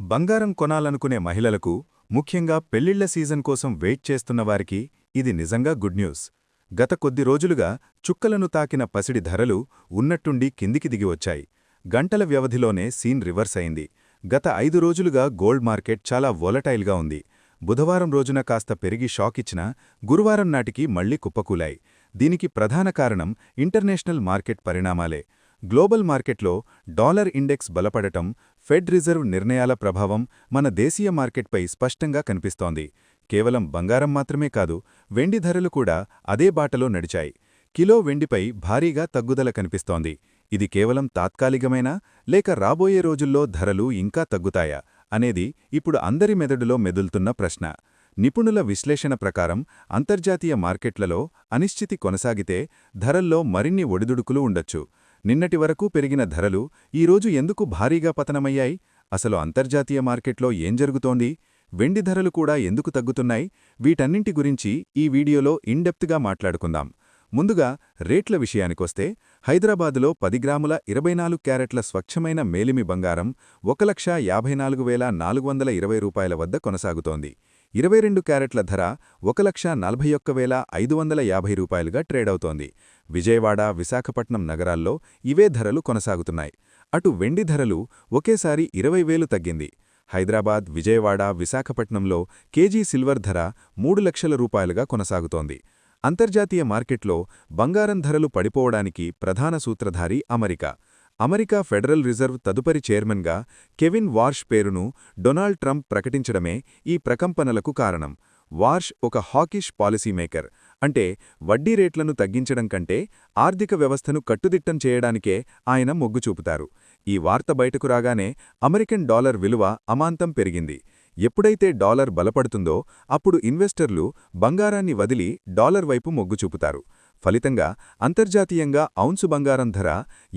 బంగారం కొనాలనుకునే మహిళలకు, ముఖ్యంగా పెళ్లిళ్ల సీజన్ కోసం వెయిట్ చేస్తున్నవారికి ఇది నిజంగా గుడ్ న్యూస్. గత కొద్ది రోజులుగా చుక్కలను తాకిన పసిడి ధరలు ఉన్నట్టుండి కిందికి దిగివచ్చాయి. గంటల వ్యవధిలోనే సీన్ రివర్స్ అయింది. గత 5 రోజులుగా గోల్డ్ మార్కెట్ చాలా వోలటైల్గా ఉంది. బుధవారం రోజున కాస్త పెరిగి షాకిచ్చినా గురువారం నాటికి మళ్లీ కుప్పకూలాయి. దీనికి ప్రధాన కారణం ఇంటర్నేషనల్ మార్కెట్ పరిణామాలే. గ్లోబల్ మార్కెట్లో డాలర్ ఇండెక్స్ బలపడటం, ఫెడ్ రిజర్వ్ నిర్ణయాల ప్రభావం మన దేశీయ మార్కెట్పై స్పష్టంగా కనిపిస్తోంది. కేవలం బంగారం మాత్రమే కాదు, వెండి ధరలు కూడా అదే బాటలో నడిచాయి. కిలో వెండిపై భారీగా తగ్గుదల కనిపిస్తోంది. ఇది కేవలం తాత్కాలికమేనా, లేక రాబోయే రోజుల్లో ధరలు ఇంకా తగ్గుతాయా అనేది ఇప్పుడు అందరి మెదడులో మెదులుతున్న ప్రశ్న. నిపుణుల విశ్లేషణ ప్రకారం అంతర్జాతీయ మార్కెట్లలో అనిశ్చితి కొనసాగితే ధరల్లో మరిన్ని ఒడిదుడుకులు ఉండొచ్చు. నిన్నటి వరకు పెరిగిన ధరలు ఈరోజు ఎందుకు భారీగా పతనమయ్యాయి? అసలు అంతర్జాతీయ మార్కెట్లో ఏం జరుగుతోంది? వెండి ధరలు కూడా ఎందుకు తగ్గుతున్నాయి? వీటన్నింటి గురించి ఈ వీడియోలో ఇన్డెప్త్గా మాట్లాడుకుందాం. ముందుగా రేట్ల విషయానికొస్తే, హైదరాబాదులో 10 గ్రాముల 24 క్యారెట్ల స్వచ్ఛమైన మేలిమి బంగారం 1,54,420 రూపాయల వద్ద కొనసాగుతోంది. 22 క్యారెట్ల ధర 1,41,550 రూపాయలుగా ట్రేడవుతోంది. విజయవాడ, విశాఖపట్నం నగరాల్లో ఇవే ధరలు కొనసాగుతున్నాయి. అటు వెండి ధరలు ఒకేసారి 20,000 తగ్గింది. హైదరాబాద్, విజయవాడ, విశాఖపట్నంలో కేజీ సిల్వర్ ధర 3 లక్షల రూపాయలుగా కొనసాగుతోంది. అంతర్జాతీయ మార్కెట్లో బంగారం ధరలు పడిపోవడానికి ప్రధాన సూత్రధారి అమెరికా. అమెరికా ఫెడరల్ రిజర్వ్ తదుపరి చైర్మన్గా కెవిన్ వార్ష్ పేరును డొనాల్డ్ ట్రంప్ ప్రకటించడమే ఈ ప్రకంపనలకు కారణం. వార్ష్ ఒక హాకిష్ పాలసీమేకర్. అంటే వడ్డీ రేట్లను తగ్గించడం కంటే ఆర్థిక వ్యవస్థను కట్టుదిట్టం చేయడానికే ఆయన మొగ్గు చూపుతారు. ఈ వార్త బయటకు రాగానే అమెరికన్ డాలర్ విలువ అమాంతం పెరిగింది. ఎప్పుడైతే డాలర్ బలపడుతుందో అప్పుడు ఇన్వెస్టర్లు బంగారాన్ని వదిలి డాలర్ వైపు మొగ్గు చూపుతారు. ఫలితంగా అంతర్జాతీయంగా ఔన్సు బంగారం ధర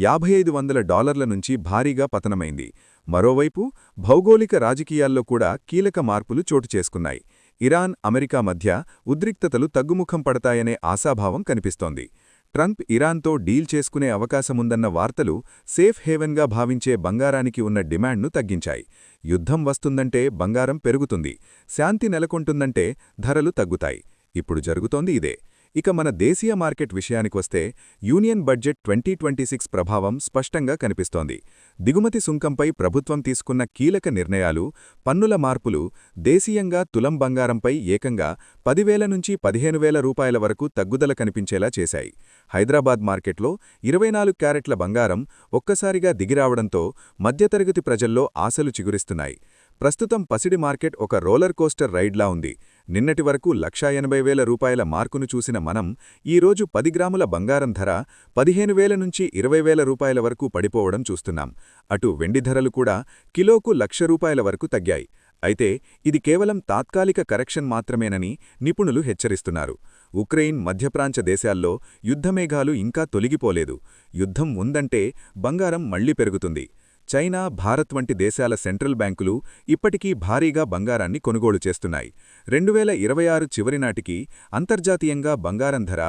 $5,500 నుంచి భారీగా పతనమైంది. మరోవైపు భౌగోళిక రాజకీయాల్లో కూడా కీలక మార్పులు చోటు చేసుకున్నాయి. ఇరాన్, అమెరికా మధ్య ఉద్రిక్తతలు తగ్గుముఖం పడతాయనే ఆశాభావం కనిపిస్తోంది. ట్రంప్ ఇరాన్తో డీల్ చేసుకునే అవకాశముందన్న వార్తలు సేఫ్ హేవెన్గా భావించే బంగారానికి ఉన్న డిమాండ్ను తగ్గించాయి. యుద్ధం వస్తుందంటే బంగారం పెరుగుతుంది, శాంతి నెలకొంటుందంటే ధరలు తగ్గుతాయి. ఇప్పుడు జరుగుతోంది ఇదే. ఇక మన దేశీయ మార్కెట్ విషయానికొస్తే, యూనియన్ బడ్జెట్ 2026 ప్రభావం స్పష్టంగా కనిపిస్తోంది. దిగుమతి సుంకంపై ప్రభుత్వం తీసుకున్న కీలక నిర్ణయాలు, పన్నుల మార్పులు దేశీయంగా తులం బంగారంపై ఏకంగా 10,000 నుంచి 15,000 రూపాయల వరకు తగ్గుదల కనిపించేలా చేశాయి. హైదరాబాద్ మార్కెట్లో 24 క్యారెట్ల బంగారం ఒక్కసారిగా దిగిరావడంతో మధ్యతరగతి ప్రజల్లో ఆశలు చిగురిస్తున్నాయి. ప్రస్తుతం పసిడి మార్కెట్ ఒక రోలర్ కోస్టర్ రైడ్లా ఉంది. నిన్నటి వరకు 1,80,000 రూపాయల మార్కును చూసిన మనం ఈరోజు 10 గ్రాముల బంగారం ధర 15,000 నుంచి 20,000 రూపాయల వరకు పడిపోవడం చూస్తున్నాం. అటు వెండి ధరలు కూడా కిలోకు ₹1,00,000 వరకు తగ్గాయి. అయితే ఇది కేవలం తాత్కాలిక కరెక్షన్ మాత్రమేనని నిపుణులు హెచ్చరిస్తున్నారు. ఉక్రెయిన్, మధ్యప్రాంత దేశాల్లో యుద్ధమేఘాలు ఇంకా తొలగిపోలేదు. యుద్ధం ఉందంటే బంగారం మళ్లీ పెరుగుతుంది. చైనా, భారత్ వంటి దేశాల సెంట్రల్ బ్యాంకులు ఇప్పటికీ భారీగా బంగారాన్ని కొనుగోలు చేస్తున్నాయి. 2026 చివరి నాటికి అంతర్జాతీయంగా బంగారం ధర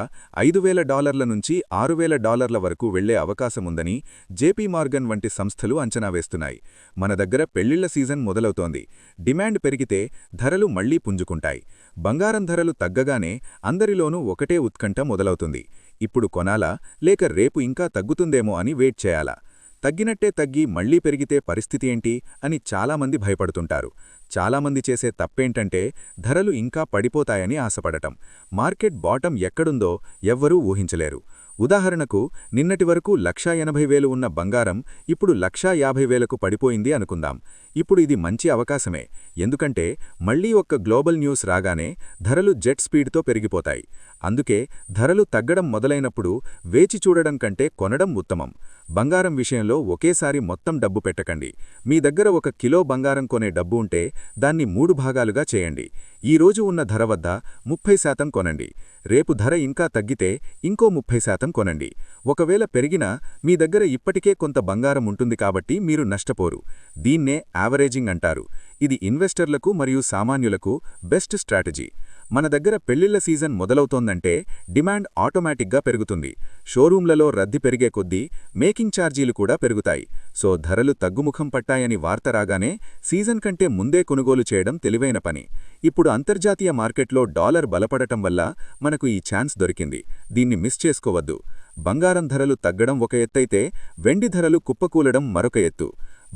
$5,000 నుంచి $6,000 వరకు వెళ్లే అవకాశముందని జేపీ మార్గన్ వంటి సంస్థలు అంచనా వేస్తున్నాయి. మన దగ్గర పెళ్లిళ్ల సీజన్ మొదలవుతోంది. డిమాండ్ పెరిగితే ధరలు మళ్లీ పుంజుకుంటాయి. బంగారం ధరలు తగ్గగానే అందరిలోనూ ఒకటే ఉత్కంఠ మొదలవుతుంది. ఇప్పుడు కొనాలా, లేక రేపు ఇంకా తగ్గుతుందేమో అని వెయిట్ చేయాలా? తగ్గినట్టే తగ్గి మళ్లీ పెరిగితే పరిస్థితి ఏంటి అని చాలామంది భయపడుతుంటారు. చాలామంది చేసే తప్పేంటంటే ధరలు ఇంకా పడిపోతాయని ఆశపడటం. మార్కెట్ బాటం ఎక్కడుందో ఎవ్వరూ ఊహించలేరు. ఉదాహరణకు నిన్నటి వరకు 1,80,000 ఉన్న బంగారం ఇప్పుడు 1,50,000కు పడిపోయింది అనుకుందాం. ఇప్పుడు ఇది మంచి అవకాశమే. ఎందుకంటే మళ్లీ ఒక్క గ్లోబల్ న్యూస్ రాగానే ధరలు జెట్ స్పీడ్తో పెరిగిపోతాయి. అందుకే ధరలు తగ్గడం మొదలైనప్పుడు వేచి చూడడం కంటే కొనడం ఉత్తమం. బంగారం విషయంలో ఒకేసారి మొత్తం డబ్బు పెట్టకండి. మీ దగ్గర 1 కిలో బంగారం కొనే డబ్బు ఉంటే దాన్ని 3 భాగాలుగా చేయండి. ఈరోజు ఉన్న ధర వద్ద 30% కొనండి. రేపు ధర ఇంకా తగ్గితే ఇంకో 30% కొనండి. ఒకవేళ పెరిగినా మీ దగ్గర ఇప్పటికే కొంత బంగారం ఉంటుంది కాబట్టి మీరు నష్టపోరు. దీన్నే యావరేజింగ్ అంటారు. ఇది ఇన్వెస్టర్లకు మరియు సామాన్యులకు బెస్ట్ స్ట్రాటజీ. మన దగ్గర పెళ్లిళ్ల సీజన్ మొదలవుతోందంటే డిమాండ్ ఆటోమేటిక్గా పెరుగుతుంది. షోరూంలలో రద్దీ పెరిగే కొద్దీ మేకింగ్ ఛార్జీలు కూడా పెరుగుతాయి. సో ధరలు తగ్గుముఖం పట్టాయని వార్త రాగానే సీజన్ కంటే ముందే కొనుగోలు చేయడం తెలివైన పని. ఇప్పుడు అంతర్జాతీయ మార్కెట్లో డాలర్ బలపడటం వల్ల మనకు ఈ ఛాన్స్ దొరికింది. దీన్ని మిస్ చేసుకోవద్దు. బంగారం ధరలు తగ్గడం ఒక ఎత్తైతే వెండి ధరలు కుప్పకూలడం మరొక ఎత్తు.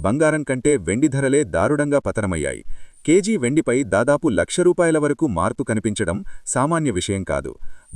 బంగారం కంటే వెండి ధరలే దారుణంగా పతనమయ్యాయి. కేజీ వెండిపై దాదాపు ₹1,00,000 వరకు మార్పు కనిపించడం సామాన్య విషయం కాదు.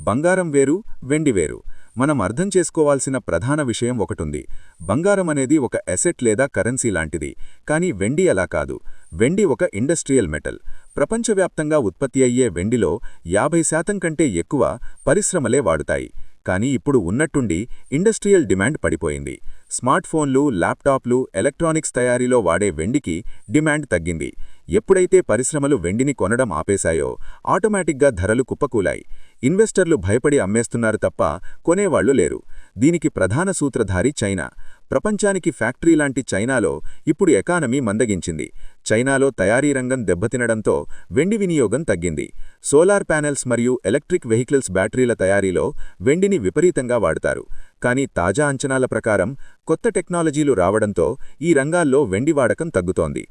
బంగారం వేరు, వెండి వేరు. మనం అర్థం చేసుకోవాల్సిన ప్రధాన విషయం ఒకటుంది. బంగారం అనేది ఒక అసెట్ లేదా కరెన్సీ లాంటిది. కానీ వెండి అలా కాదు. వెండి ఒక ఇండస్ట్రియల్ మెటల్. ప్రపంచవ్యాప్తంగా ఉత్పత్తి అయ్యే వెండిలో 50% కంటే ఎక్కువ పరిశ్రమలే వాడుతాయి. కానీ ఇప్పుడు ఉన్నట్టుండి ఇండస్ట్రియల్ డిమాండ్ పడిపోయింది. స్మార్ట్ ఫోన్లు, ల్యాప్టాప్లు, ఎలక్ట్రానిక్స్ తయారీలో వాడే వెండికి డిమాండ్ తగ్గింది. ఎప్పుడైతే పరిశ్రమలు వెండిని కొనడం ఆపేశాయో ఆటోమేటిక్గా ధరలు కుప్పకూలాయి. ఇన్వెస్టర్లు భయపడి అమ్మేస్తున్నారు తప్ప కొనేవాళ్లు లేరు. దీనికి ప్రధాన సూత్రధారి చైనా. ప్రపంచానికి ఫ్యాక్టరీ లాంటి చైనాలో ఇప్పుడు ఎకానమీ మందగించింది. చైనాలో తయారీ రంగం దెబ్బతినడంతో వెండి వినియోగం తగ్గింది. సోలార్ ప్యానెల్స్ మరియు ఎలక్ట్రిక్ వెహికల్స్ బ్యాటరీల తయారీలో వెండిని విపరీతంగా వాడతారు. కానీ తాజా అంచనాల ప్రకారం కొత్త టెక్నాలజీలు రావడంతో ఈ రంగాల్లో వెండి వాడకం తగ్గుతోంది.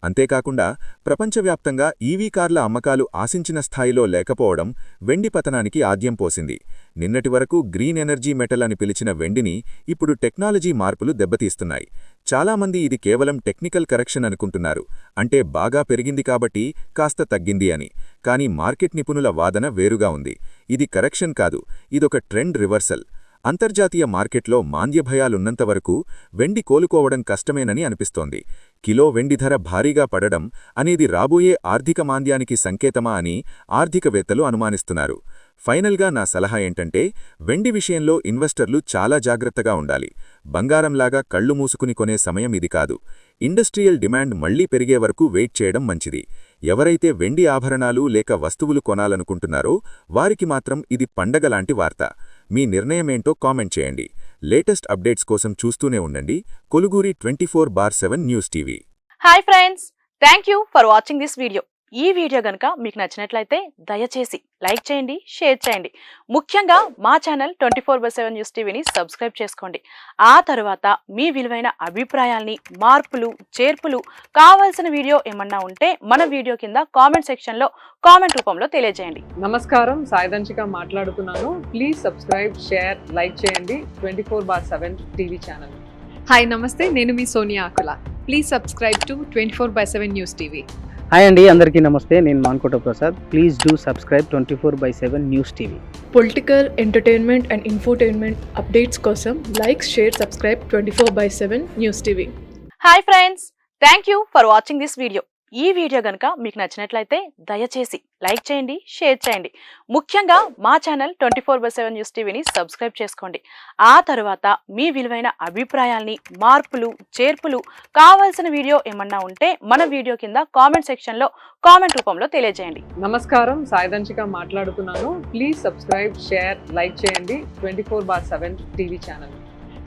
అంతేకాకుండా ప్రపంచవ్యాప్తంగా ఈవీ కార్ల అమ్మకాలు ఆశించిన స్థాయిలో లేకపోవడం వెండి పతనానికి ఆద్యం పోసింది. నిన్నటి వరకు గ్రీన్ ఎనర్జీ మెటల్ అని పిలిచిన వెండిని ఇప్పుడు టెక్నాలజీ మార్పులు దెబ్బతీస్తున్నాయి. చాలామంది ఇది కేవలం టెక్నికల్ కరెక్షన్ అనుకుంటున్నారు. అంటే బాగా పెరిగింది కాబట్టి కాస్త తగ్గింది అని. కానీ మార్కెట్ నిపుణుల వాదన వేరుగా ఉంది. ఇది కరెక్షన్ కాదు, ఇదొక ట్రెండ్ రివర్సల్. అంతర్జాతీయ మార్కెట్లో మాంద్యభయాలున్నంతవరకు వెండి కోలుకోవడం కష్టమేనని అనిపిస్తోంది. కిలో వెండి ధర భారీగా పడడం అనేది రాబోయే ఆర్థిక మాంద్యానికి సంకేతమా అని ఆర్థికవేత్తలు అనుమానిస్తున్నారు. ఫైనల్గా నా సలహా ఏంటంటే వెండి విషయంలో ఇన్వెస్టర్లు చాలా జాగ్రత్తగా ఉండాలి. బంగారంలాగా కళ్ళు మూసుకుని కొనే సమయం ఇది కాదు. ఇండస్ట్రియల్ డిమాండ్ మళ్లీ పెరిగే వరకు వెయిట్ చేయడం మంచిది. ఎవరైతే వెండి ఆభరణాలు లేక వస్తువులు కొనాలనుకుంటున్నారో వారికి మాత్రం ఇది పండగలాంటి వార్త. మీ నిర్ణయమేంటో కామెంట్ చేయండి. లేటెస్ట్ అప్డేట్స్ కోసం చూస్తూనే ఉండండి Koluguri 24/7 news TV. Hi friends, thank you for watching this video. ఈ వీడియో గనుక మీకు నచ్చినట్లయితే దయచేసి లైక్ చేయండి, షేర్ చేయండి. ముఖ్యంగా మా ఛానల్ 24/7 న్యూస్ టీవీని సబ్స్క్రైబ్ చేసుకోండి. ఆ తర్వాత మీ విలువైన అభిప్రాయాల్ని, మార్పులు, చేర్పులు, కావాల్సిన వీడియో ఏమన్నా ఉంటే మన వీడియో కింద కామెంట్ సెక్షన్లో కామెంట్ రూపంలో తెలియజేయండి. నమస్కారం, సాయిదంచిక మాట్లాడుతున్నాను. ప్లీజ్ సబ్స్క్రైబ్, షేర్, లైక్ చేయండి 24/7 టీవీ ఛానల్. హాయ్ నమస్తే, నేను మీ Sonia Akula. Please subscribe to 24/7 news TV. Hi అండి, అందరికీ నమస్తే. నేను Mankota Prasad. Please do subscribe 24/7 news TV. Political, entertainment and infotainment updates కోసం like, share, subscribe 24/7 news TV. Hi friends, thank you for watching this video. ఈ video గనుక మీకు నచ్చినట్లయితే దయచేసి లైక్ చేయండి, షేర్ చేయండి. ముఖ్యంగా మా ఛానల్ 24/7 న్యూస్ టీవీని సబ్స్క్రైబ్ చేసుకోండి. ఆ తర్వాత మీ విలువైన అభిప్రాయాల్ని, మార్పులు, చేర్పులు, కావాల్సిన వీడియో ఏమన్నా ఉంటే మన వీడియో కింద కామెంట్ సెక్షన్లో కామెంట్ రూపంలో తెలియజేయండి. నమస్కారం, సాయిదంచిక మాట్లాడుతున్నాను. ప్లీజ్ సబ్స్క్రైబ్, షేర్, లైక్ చేయండి 24/7 టీవీ ఛానల్.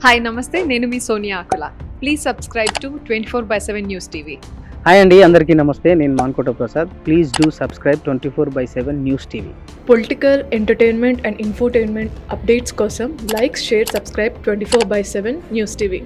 హాయ్ నమస్తే, నేను మీ Sonia Akula. Please subscribe to 24/7 news TV. Hi అండి, అందరికీ నమస్తే. నేను Mankota Prasad. Please do subscribe 24/7 news TV. Political, entertainment and infotainment updates కోసం like, share, subscribe 24/7 news TV.